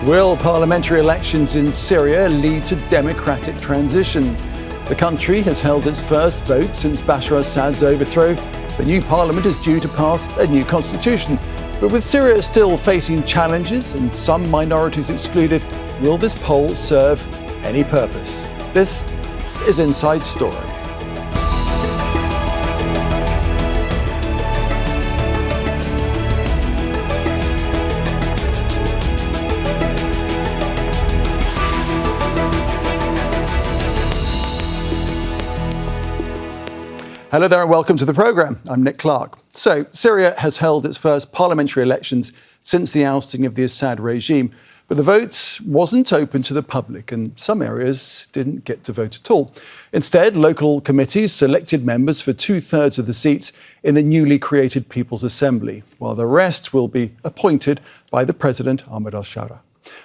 Will parliamentary elections in Syria lead to democratic transition? The country has held its first vote since Bashar Assad's overthrow. The new parliament is due to pass a new constitution. But with Syria still facing challenges and some minorities excluded, will this poll serve any purpose? This is Inside Story. Hello there and welcome to the programme. I'm Nick Clark. So, Syria has held its first parliamentary elections since the ousting of the Assad regime. But the vote wasn't open to the public and some areas didn't get to vote at all. Instead, local committees selected members for 2/3 of the seats in the newly created People's Assembly, while the rest will be appointed by the President Ahmed Al Sharaa.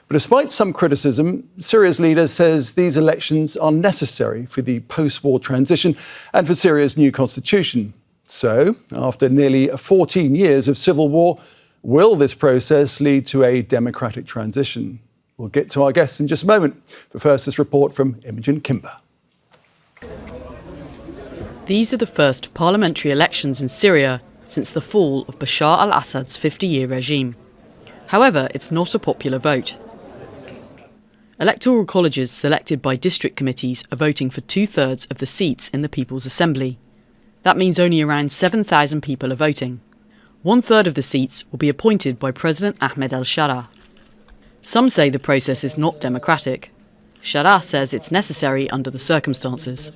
But despite some criticism, Syria's leader says these elections are necessary for the post-war transition and for Syria's new constitution. So, after nearly 14 years of civil war, will this process lead to a democratic transition? We'll get to our guests in just a moment. But first, this report from Imogen Kimber. These are the first parliamentary elections in Syria since the fall of Bashar al-Assad's 50-year regime. However, it's not a popular vote. Electoral colleges selected by district committees are voting for 2/3 of the seats in the People's Assembly. That means only around 7,000 people are voting. 1/3 of the seats will be appointed by President Ahmed Al Sharaa. Some say the process is not democratic. Sharaa says it's necessary under the circumstances.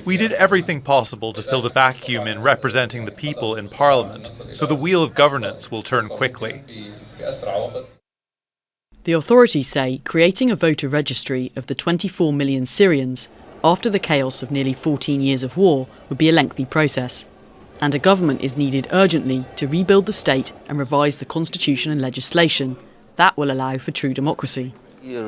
We did everything possible to fill the vacuum in representing the people in Parliament, so the wheel of governance will turn quickly. The authorities say creating a voter registry of the 24 million Syrians after the chaos of nearly 14 years of war would be a lengthy process, and a government is needed urgently to rebuild the state and revise the constitution and legislation. That will allow for true democracy. There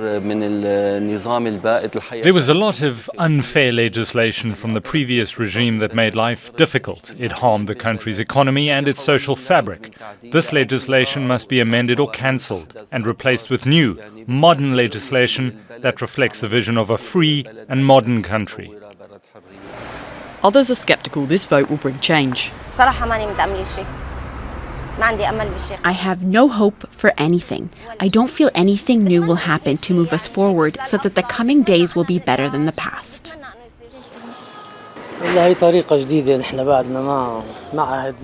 was a lot of unfair legislation from the previous regime that made life difficult. It harmed the country's economy and its social fabric. This legislation must be amended or cancelled and replaced with new, modern legislation that reflects the vision of a free and modern country. Others are sceptical this vote will bring change. I have no hope for anything. I don't feel anything new will happen to move us forward so that the coming days will be better than the past.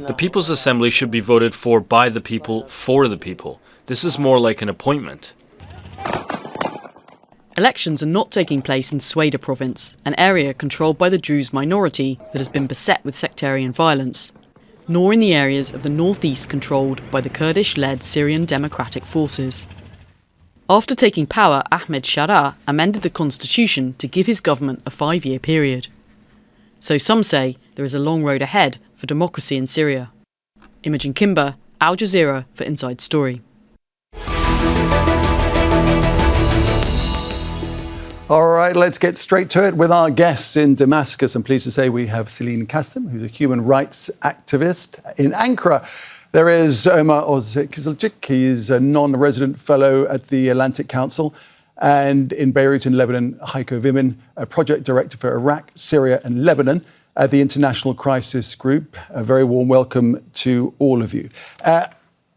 The People's Assembly should be voted for by the people, for the people. This is more like an appointment. Elections are not taking place in Sweda province, an area controlled by the Druze minority that has been beset with sectarian violence, nor in the areas of the northeast controlled by the Kurdish-led Syrian Democratic Forces. After taking power, Ahmed Sharaa amended the constitution to give his government a 5-year period. So some say there is a long road ahead for democracy in Syria. Imogen Kimber, Al Jazeera for Inside Story. All right, let's get straight to it with our guests in Damascus. I'm pleased to say we have Celine, who's a human rights activist in Ankara. There is Omer Ozkizilcik. He is a non-resident fellow at the Atlantic Council. And in Beirut in Lebanon, Heiko Wimmen, a project director for Iraq, Syria and Lebanon at the International Crisis Group. A very warm welcome to all of you.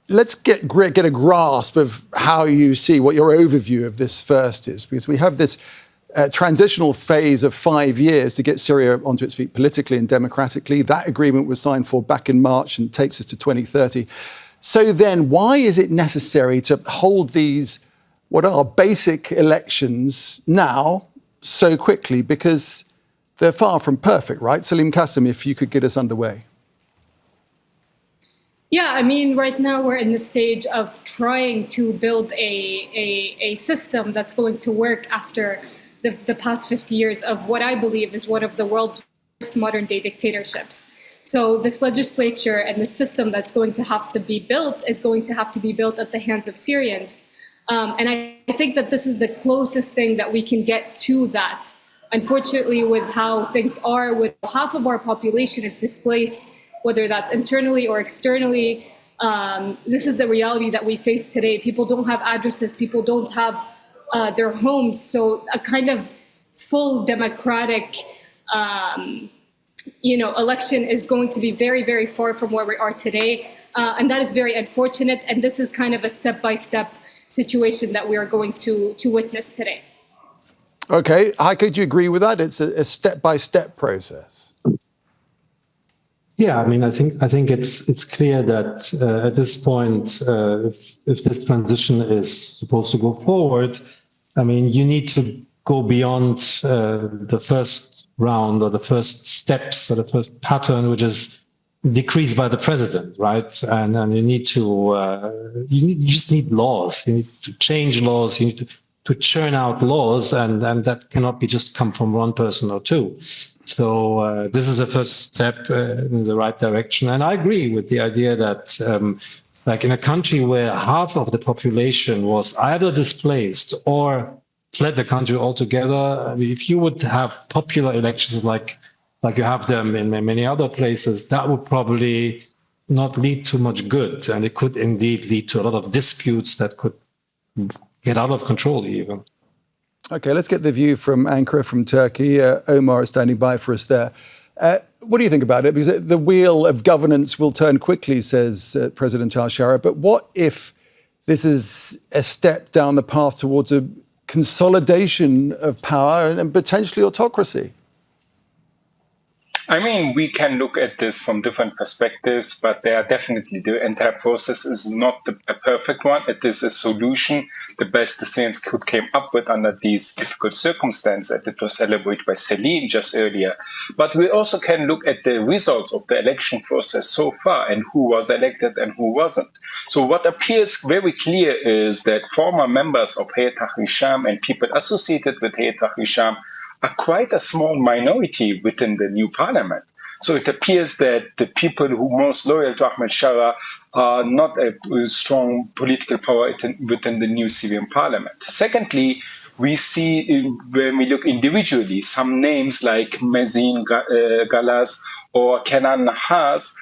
Let's get a grasp of how you see what your overview of this first is, because we have this transitional phase of 5 years to get Syria onto its feet politically and democratically. That agreement was signed for back in March and takes us to 2030. So then why is it necessary to hold these, what are basic elections now so quickly? Because they're far from perfect, right? Salim Kasem, if you could get us underway. Yeah, I mean, right now we're in the stage of trying to build a system that's going to work after the past 50 years of what I believe is one of the world's worst modern-day dictatorships. So this legislature and the system that's going to have to be built is going to have to be built at the hands of Syrians. And I think that this is the closest thing that we can get to that. Unfortunately, with how things are, with half of our population is displaced, whether that's internally or externally, This is the reality that we face today. People don't have addresses. People don't have their homes. So a kind of full democratic, election is going to be very, very far from where we are today. And that is very unfortunate. And this is kind of a step-by-step situation that we are going to witness today. Okay, Heiko, do you agree with that? It's a step-by-step process. Yeah, I mean, I think it's clear that at this point, if this transition is supposed to go forward, I mean, you need to go beyond the first round or the first steps or the first pattern, which is decreased by the president, right? And you need to you just need laws. You need to change laws. You need to churn out laws, and that cannot be just come from one person or two. So this is a first step in the right direction. And I agree with the idea that, like in a country where half of the population was either displaced or fled the country altogether, I mean, if you would have popular elections like you have them in many other places, that would probably not lead to much good. And it could indeed lead to a lot of disputes that could get out of control even. Okay, let's get the view from Ankara, from Turkey. Omer is standing by for us there. What do you think about it? Because the wheel of governance will turn quickly, says President Al Sharaa. But what if this is a step down the path towards a consolidation of power and potentially autocracy? I mean, we can look at this from different perspectives, but there are definitely, the entire process is not a perfect one. It is a solution the best the Syrians could came up with under these difficult circumstances. It was elaborated by Celine just earlier. But we also can look at the results of the election process so far and who was elected and who wasn't. So what appears very clear is that former members of Hayat Tahrir Sham and people associated with Hayat Tahrir Sham are quite a small minority within the new parliament. So it appears that the people who are most loyal to Ahmed Sharaa are not a strong political power within the new Syrian parliament. Secondly, we see, when we look individually, some names like Mazin Galas or Kenan Nahas.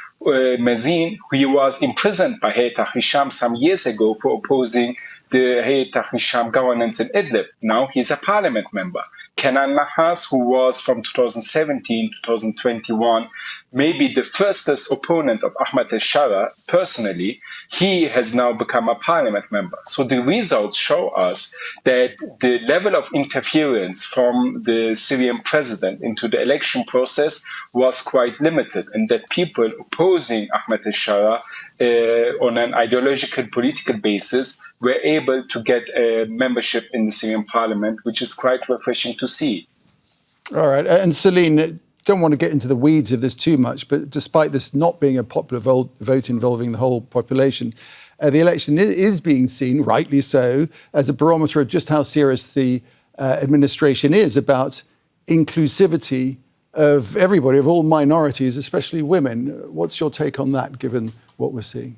Mazin, who was imprisoned by Hayat Tahrir Sham some years ago for opposing the Hayat Tahrir Sham governance in Idlib. Now he's a parliament member. Kenan Nahas, who was from 2017 to 2021, maybe the fastest opponent of Ahmed Al Sharaa personally, he has now become a parliament member. So the results show us that the level of interference from the Syrian president into the election process was quite limited, and that people opposing Ahmed Al Sharaa on an ideological political basis were able to get a membership in the Syrian parliament, which is quite refreshing to see. All right. And Celine, don't want to get into the weeds of this too much, but despite this not being a popular vote involving the whole population, the election is being seen, rightly so, as a barometer of just how serious the administration is about inclusivity of everybody, of all minorities, especially women. What's your take on that, given what we're seeing?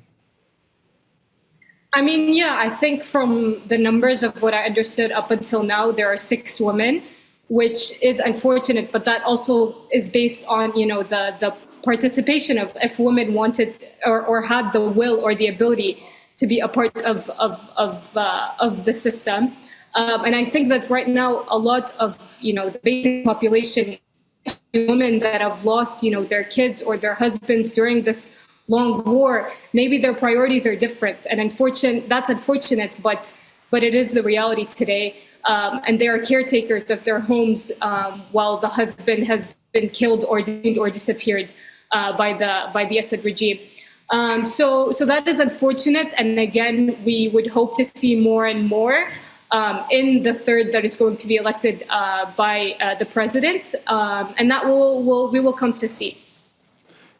I mean, yeah, I think from the numbers of what I understood up until now, there are 6 women, which is unfortunate, but that also is based on, the participation of if women wanted or had the will or the ability to be a part of the system. And I think that right now, a lot of, the basic population, women that have lost, their kids or their husbands during this long war, maybe their priorities are different. And that's unfortunate, but it is the reality today. And they are caretakers of their homes while the husband has been killed or detained or disappeared by the Assad regime. So that is unfortunate. And again, we would hope to see more and more in the third that is going to be elected by the president, and that we will come to see.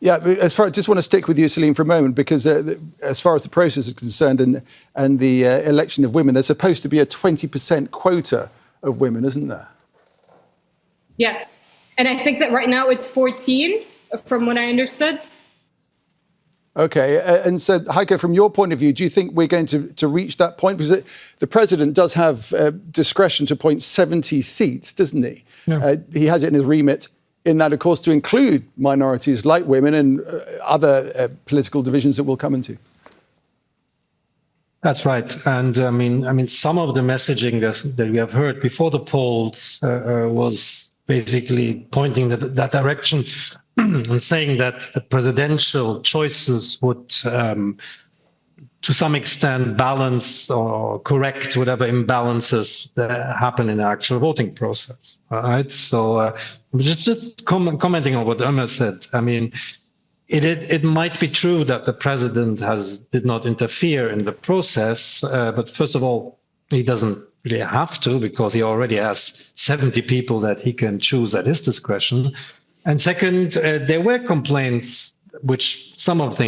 Yeah, I just want to stick with you, Celine, for a moment, because as far as the process is concerned and the election of women, there's supposed to be a 20% quota of women, isn't there? Yes, and I think that right now it's 14, from what I understood. Okay, and so, Heiko, from your point of view, do you think we're going to reach that point? Because the president does have discretion to appoint 70 seats, doesn't he? Yeah. He has it in his remit, in that, of course, to include minorities like women and other political divisions that we'll come into. That's right. And I mean, some of the messaging that we have heard before the polls was basically pointing that direction and saying that the presidential choices would, to some extent, balance or correct whatever imbalances that happen in the actual voting process. All right. So just commenting on what Omer said. I mean, it might be true that the president did not interfere in the process, but first of all, he doesn't really have to because he already has 70 people that he can choose at his discretion. And second, there were complaints, which some of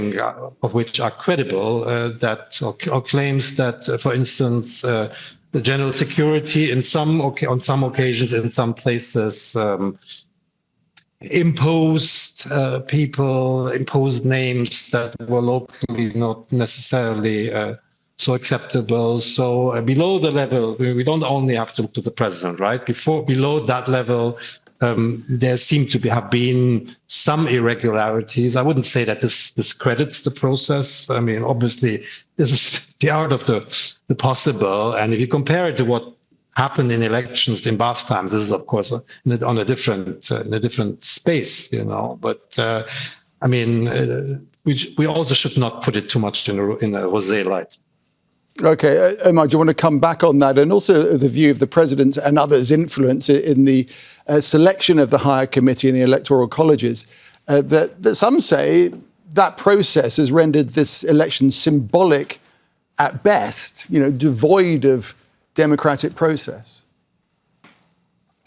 which are credible, or claims that, for instance, the general security on some occasions in some places imposed names that were locally not necessarily so acceptable. So below the level, we don't only have to look to the president, right? Below that level, there seem to have been some irregularities. I wouldn't say that this discredits the process. I mean, obviously, this is the art of the possible. And if you compare it to what happened in elections in past times, this is, of course, in a different space, you know. But I mean, we also should not put it too much in a rosé light. Okay, Omer, do you want to come back on that? And also the view of the president and others' influence in the selection of the higher committee in the electoral colleges, that some say that process has rendered this election symbolic at best, you know, devoid of democratic process.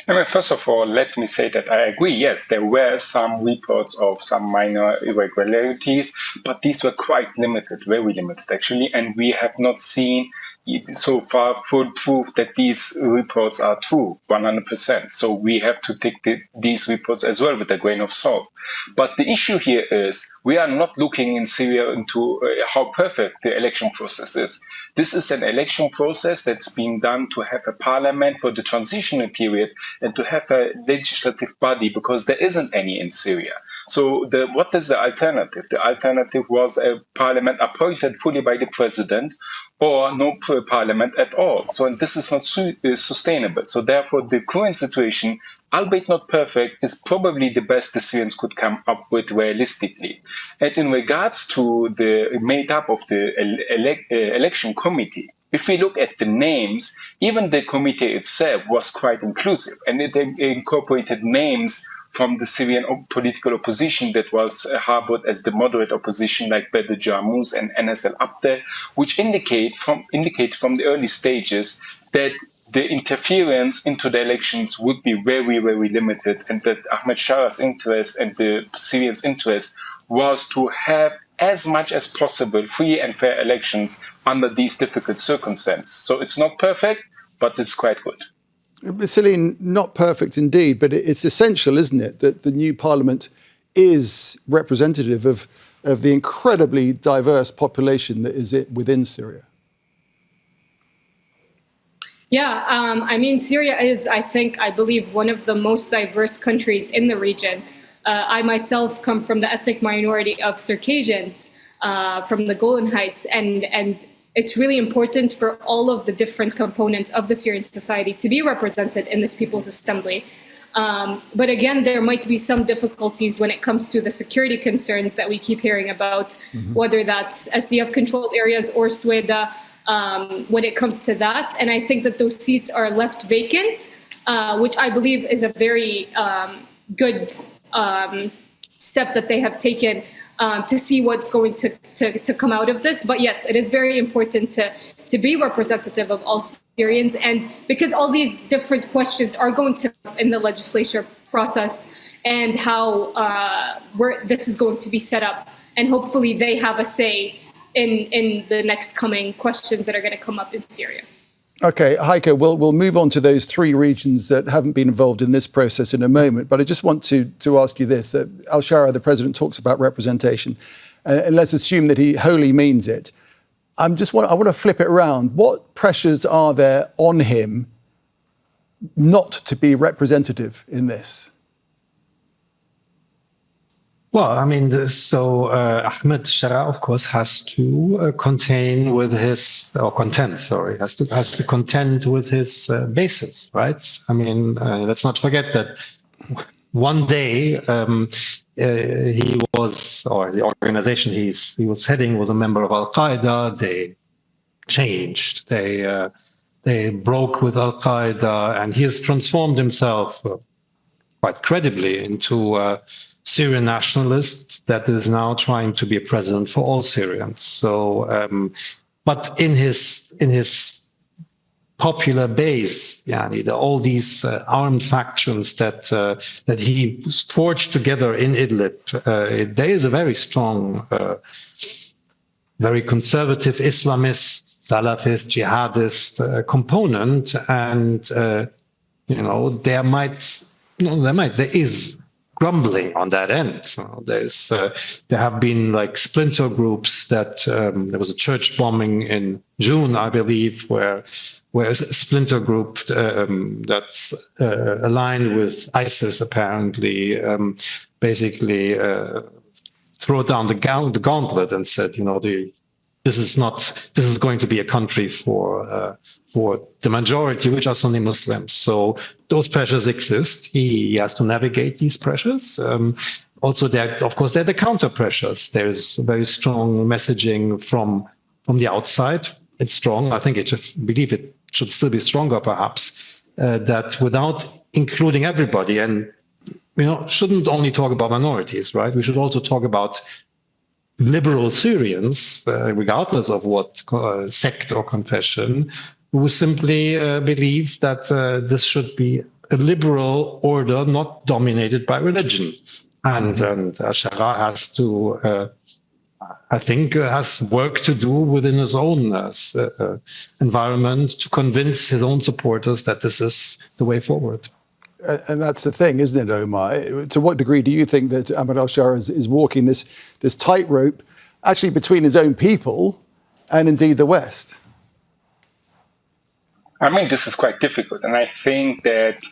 I mean, first of all, let me say that I agree. Yes, there were some reports of some minor irregularities, but these were quite limited, very limited actually, and we have not seen so far full proof that these reports are true, 100%. So we have to take these reports as well with a grain of salt. But the issue here is we are not looking in Syria into how perfect the election process is. This is an election process that's being done to have a parliament for the transitional period and to have a legislative body, because there isn't any in Syria. So what is the alternative? The alternative was a parliament appointed fully by the president or no parliament at all. So and this is not sustainable. So therefore, the current situation, albeit not perfect, is probably the best the Syrians could come up with realistically. And in regards to the made up of the election committee, if we look at the names, even the committee itself was quite inclusive, and it incorporated names from the Syrian political opposition that was harbored as the moderate opposition, like Bedr Jarmus and Enes El Abdel, which indicate from the early stages that the interference into the elections would be very, very limited, and that Ahmed Sharaa's interest and the Syrians' interest was to have as much as possible free and fair elections under these difficult circumstances. So it's not perfect, but it's quite good. Celine, not perfect indeed, but it's essential, isn't it, that the new parliament is representative of the incredibly diverse population that is within Syria? Yeah, I mean, Syria is, I believe, one of the most diverse countries in the region. I myself come from the ethnic minority of Circassians from the Golan Heights, and it's really important for all of the different components of the Syrian society to be represented in this People's Assembly. But again, there might be some difficulties when it comes to the security concerns that we keep hearing about, whether that's SDF-controlled areas or Sweda, when it comes to that. And I think that those seats are left vacant, which I believe is a very good step that they have taken to see what's going to come out of this. But yes, it is very important to be representative of all Syrians, and because all these different questions are going to in the legislature process and how this is going to be set up, and hopefully they have a say in the next coming questions that are going to come up in Syria. Okay, Heiko, we'll move on to those three regions that haven't been involved in this process in a moment. But I just want to ask you this. Al Sharaa, the president, talks about representation. And let's assume that he wholly means it. I want to flip it around. What pressures are there on him not to be representative in this? Well, I mean, Ahmed Sharaa, of course, has to contend with his bases, right? I mean, let's not forget that one day he was, or the organization he was heading was a member of Al Qaeda. They changed. They broke with Al Qaeda, and he has transformed himself quite credibly into a Syrian nationalist that is now trying to be a president for all Syrians. So, but in his popular base, all these armed factions that he forged together in Idlib, there is a very strong, very conservative Islamist, Salafist, jihadist component, and there is grumbling on that end. So there have been like splinter groups that there was a church bombing in June, I believe, where a splinter group that's aligned with ISIS apparently basically threw down the gauntlet and said, this is going to be a country for the majority, which are Sunni Muslims. So those pressures exist. He has to navigate these pressures. Also, of course, there are the counter pressures. There's very strong messaging from the outside. It's strong. I believe it should still be stronger, perhaps, that without including everybody, and shouldn't only talk about minorities, right? We should also talk about liberal Syrians, regardless of what sect or confession, who simply believe that this should be a liberal order not dominated by religion. And Sharaa has to, has work to do within his own environment to convince his own supporters that this is the way forward. And that's the thing, isn't it, Omer? To what degree do you think that Ahmed Al Sharaa is walking this tightrope actually between his own people and indeed the West? I mean, this is quite difficult. And I think that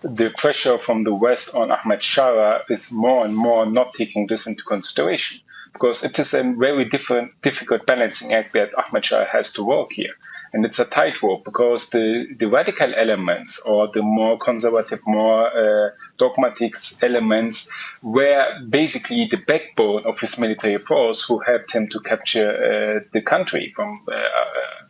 the pressure from the West on Ahmed Sharaa is more and more not taking this into consideration, because it is a very difficult balancing act that Ahmed Sharaa has to walk here. And it's a tightrope because the radical elements or the more conservative, more dogmatic elements were basically the backbone of his military force who helped him to capture the country from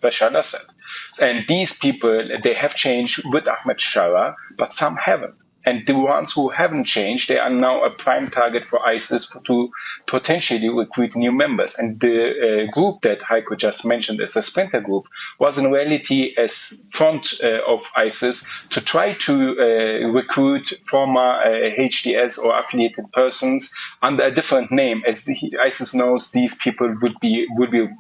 Bashar al-Assad. And these people, they have changed with Ahmed Sharaa, but some haven't. And the ones who haven't changed, they are now a prime target for ISIS to potentially recruit new members. And the group that Heiko just mentioned as a splinter group was in reality a front of ISIS to try to recruit former HDS or affiliated persons under a different name, as ISIS knows these people would be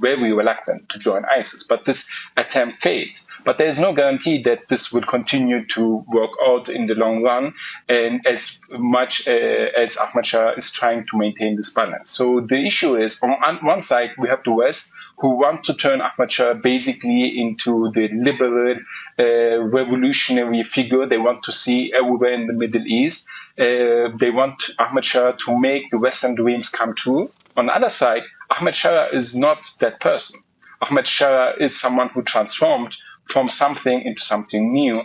very reluctant to join ISIS. But this attempt failed. But there is no guarantee that this will continue to work out in the long run, and as much as Ahmed Sharaa is trying to maintain this balance. So the issue is, on one side, we have the West, who want to turn Ahmed Sharaa basically into the liberal revolutionary figure they want to see everywhere in the Middle East. They want Ahmed Sharaa to make the Western dreams come true. On the other side, Ahmed Sharaa is not that person. Ahmed Sharaa is someone who transformed from something into something new,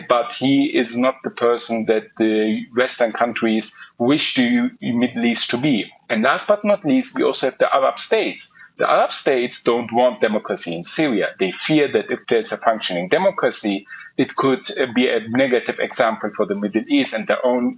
but he is not the person that the Western countries wish the Middle East to be. And last but not least, we also have the Arab states. The Arab states don't want democracy in Syria. They fear that if there's a functioning democracy, it could be a negative example for the Middle East and their own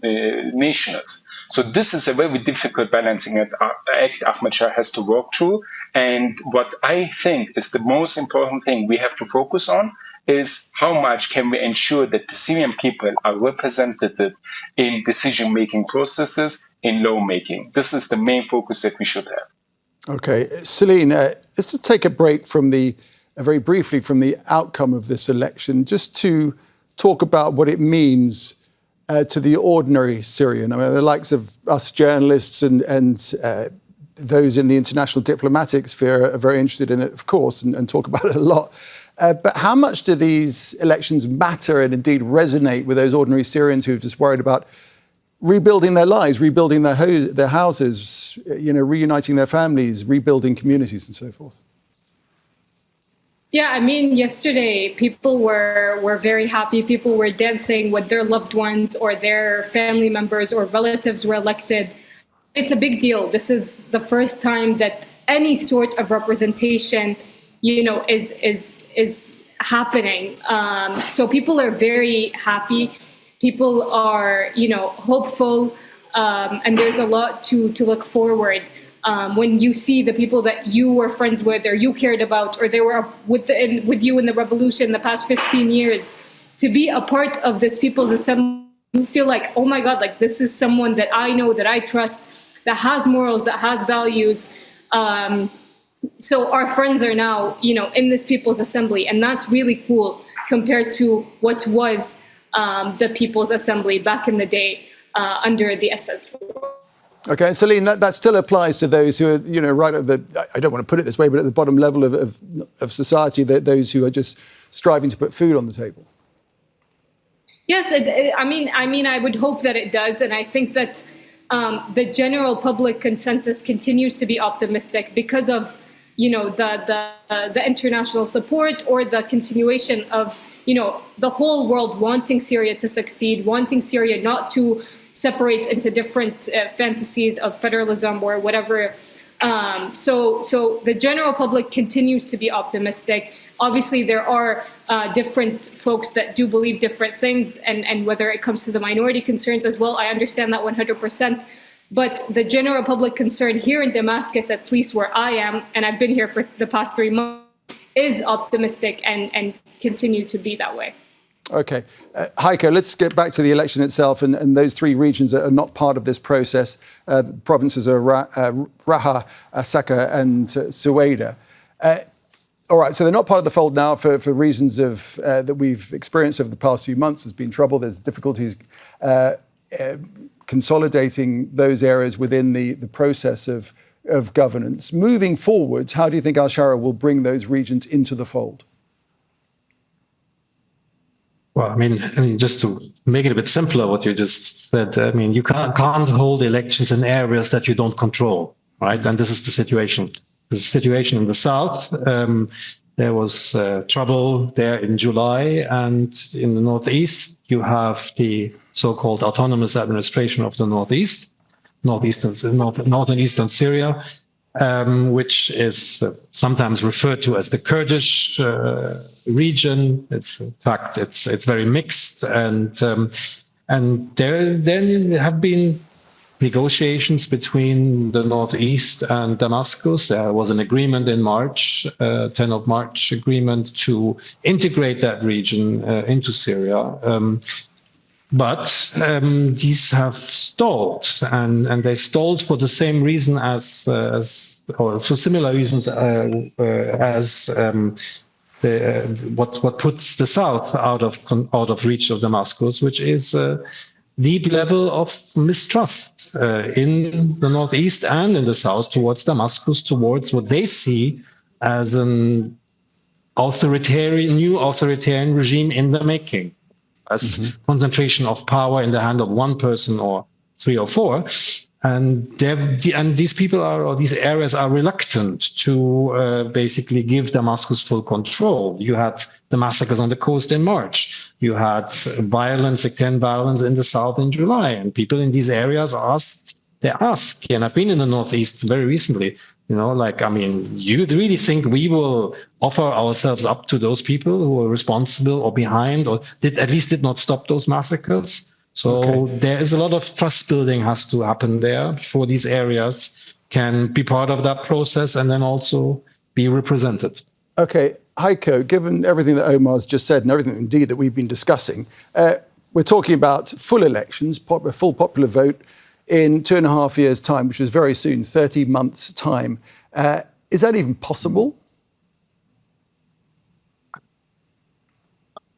nationals. So this is a very difficult balancing act Ahmed Sharaa has to work through. And what I think is the most important thing we have to focus on is how much can we ensure that the Syrian people are represented in decision-making processes, in lawmaking. This is the main focus that we should have. Okay, Celine, let's just take a break from very briefly from the outcome of this election, just to talk about what it means to the ordinary Syrian. I mean, the likes of us journalists and those in the international diplomatic sphere are very interested in it, of course, and talk about it a lot. But how much do these elections matter and indeed resonate with those ordinary Syrians who are just worried about rebuilding their lives, rebuilding their houses, reuniting their families, rebuilding communities and so forth. Yeah, I mean, yesterday people were very happy. People were dancing with their loved ones or their family members or relatives were elected. It's a big deal. This is the first time that any sort of representation, is happening. So people are very happy. People are, hopeful, and there's a lot to look forward. When you see the people that you were friends with or you cared about or they were with you in the revolution the past 15 years, to be a part of this People's Assembly, you feel like, oh my God, like this is someone that I know, that I trust, that has morals, that has values. So our friends are now, in this People's Assembly, and that's really cool compared to what was the People's Assembly back in the day under the Assad. Okay, Celine, that still applies to those who are, right at the, I don't want to put it this way, but at the bottom level of society, those who are just striving to put food on the table. Yes, I mean, I would hope that it does, and I think that the general public consensus continues to be optimistic because of, the international support or the continuation of, the whole world wanting Syria to succeed, wanting Syria not to separate into different fantasies of federalism or whatever. So the general public continues to be optimistic. Obviously, there are different folks that do believe different things, and whether it comes to the minority concerns as well, I understand that 100%. But the general public concern here in Damascus, at least where I am, and I've been here for the past 3 months, is optimistic and continue to be that way. Okay. Heiko, let's get back to the election itself and those three regions that are not part of this process. The provinces are Raha, Asaka and Suwaida. All right, so they're not part of the fold now for reasons of that we've experienced over the past few months. There's been trouble, there's difficulties consolidating those areas within the process of governance. Moving forwards, how do you think Al Sharaa will bring those regions into the fold? Well, I mean, just to make it a bit simpler, what you just said, I mean, you can't hold elections in areas that you don't control, right? And this is the situation. The situation in the south. There was trouble there in July, and in the northeast, you have the so-called autonomous administration of the north and eastern Syria, which is sometimes referred to as the Kurdish region. It's in fact it's very mixed, and there have been negotiations between the northeast and Damascus. There was an agreement in March, 10 of March agreement to integrate that region into Syria. But these have stalled, and they stalled for the same reason or for similar reasons as what puts the south out of reach of Damascus, which is deep level of mistrust in the northeast and in the south towards Damascus, towards what they see as an new authoritarian regime in the making, as concentration of power in the hand of one person or 3 or 4. And these people these areas are reluctant to basically give Damascus full control. You had the massacres on the coast in March. You had sectarian violence in the south in July. And people in these areas ask, and I've been in the northeast very recently, you really think we will offer ourselves up to those people who are responsible or behind, or did not stop those massacres? So There is a lot of trust building has to happen there before these areas can be part of that process and then also be represented. Okay, Heiko, given everything that Omar's just said and everything indeed that we've been discussing, we're talking about full elections, a full popular vote in 2.5 years' time, which is very soon, 30 months' time. Is that even possible?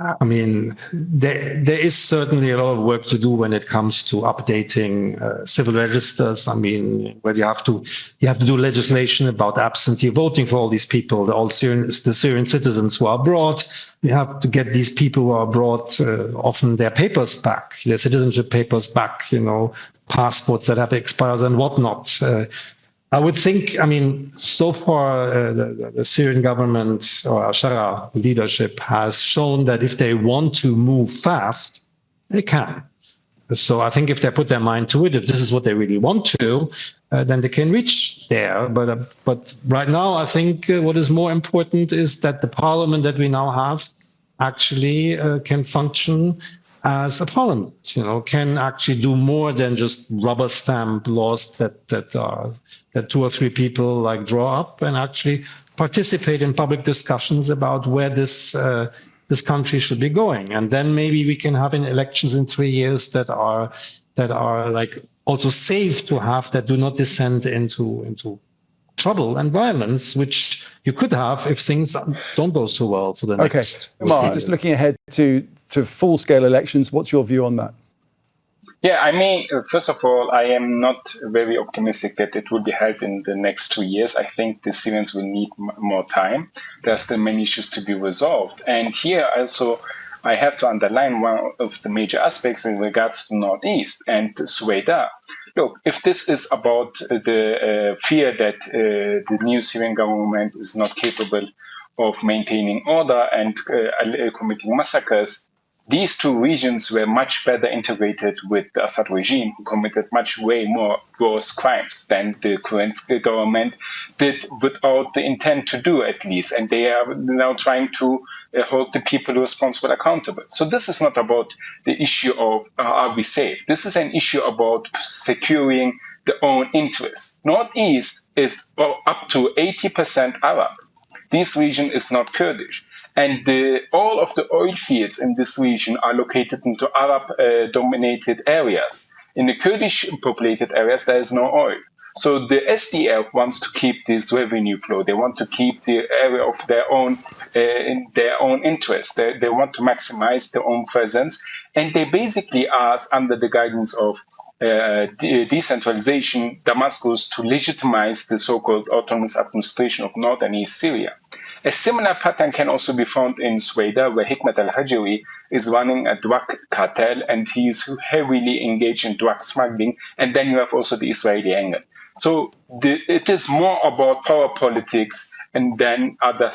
I mean, there is certainly a lot of work to do when it comes to updating civil registers. I mean, where you have to do legislation about absentee voting for all these people, the Syrian citizens who are abroad. You have to get these people who are abroad often their papers back, their citizenship papers back, passports that have expired and whatnot. I would think, I mean, so far the Syrian government or Al Sharaa leadership has shown that if they want to move fast, they can. So I think if they put their mind to it, if this is what they really want to, then they can reach there. But right now, I think what is more important is that the parliament that we now have actually can function as a parliament, can actually do more than just rubber stamp laws that two or three people draw up, and actually participate in public discussions about where this country should be going. And then maybe we can have elections in 3 years that are also safe to have, that do not descend into trouble and violence, which you could have if things don't go so well for the next. Omar, just looking ahead to full-scale elections, what's your view on that? Yeah, I mean, first of all, I am not very optimistic that it will be held in the next 2 years. I think the Syrians will need more time. There are still many issues to be resolved. And here also, I have to underline one of the major aspects in regards to Northeast and Sweden. Look, if this is about the fear that the new Syrian government is not capable of maintaining order and committing massacres, these two regions were much better integrated with the Assad regime, who committed way more gross crimes than the current government did without the intent to do, at least. And they are now trying to hold the people responsible accountable. So this is not about the issue of are we safe? This is an issue about securing the own interests. Northeast is up to 80% Arab. This region is not Kurdish. And all of the oil fields in this region are located into Arab-dominated areas. In the Kurdish-populated areas, there is no oil. So the SDF wants to keep this revenue flow. They want to keep the area of their own in their own interest. They want to maximize their own presence. And they basically ask, under the guidance of decentralization, Damascus to legitimize the so-called autonomous administration of North and East Syria. A similar pattern can also be found in Sweden, where Hikmet al-Hajari is running a drug cartel and he is heavily engaged in drug smuggling. And then you have also the Israeli angle. So it is more about power politics and then other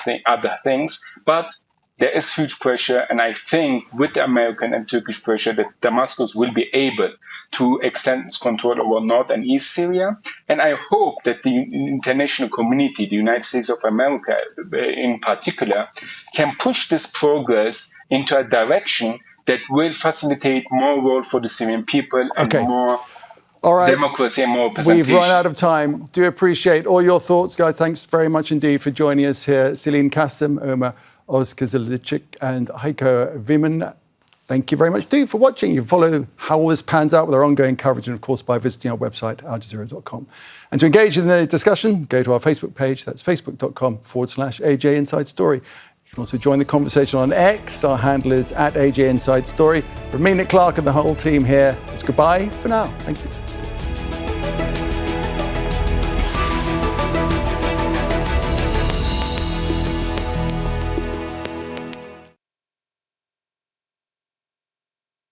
things. But there is huge pressure, and I think with the American and Turkish pressure that Damascus will be able to extend its control over North and East Syria. And I hope that the international community, the United States of America in particular, can push this progress into a direction that will facilitate more role for the Syrian people and more democracy and more representation. We've run out of time. Do appreciate all your thoughts, guys. Thanks very much indeed for joining us here. Celine, Kasem, Omer, Ozkizilcik and Heiko, Wimmen, thank you very much too for watching. You can follow how all this pans out with our ongoing coverage and of course by visiting our website, aljazeera.com. And to engage in the discussion, go to our Facebook page, that's facebook.com/AJ Inside Story. You can also join the conversation on X. Our handle is @AJ Inside Story. From me, Nick Clark, and the whole team here, it's goodbye for now. Thank you.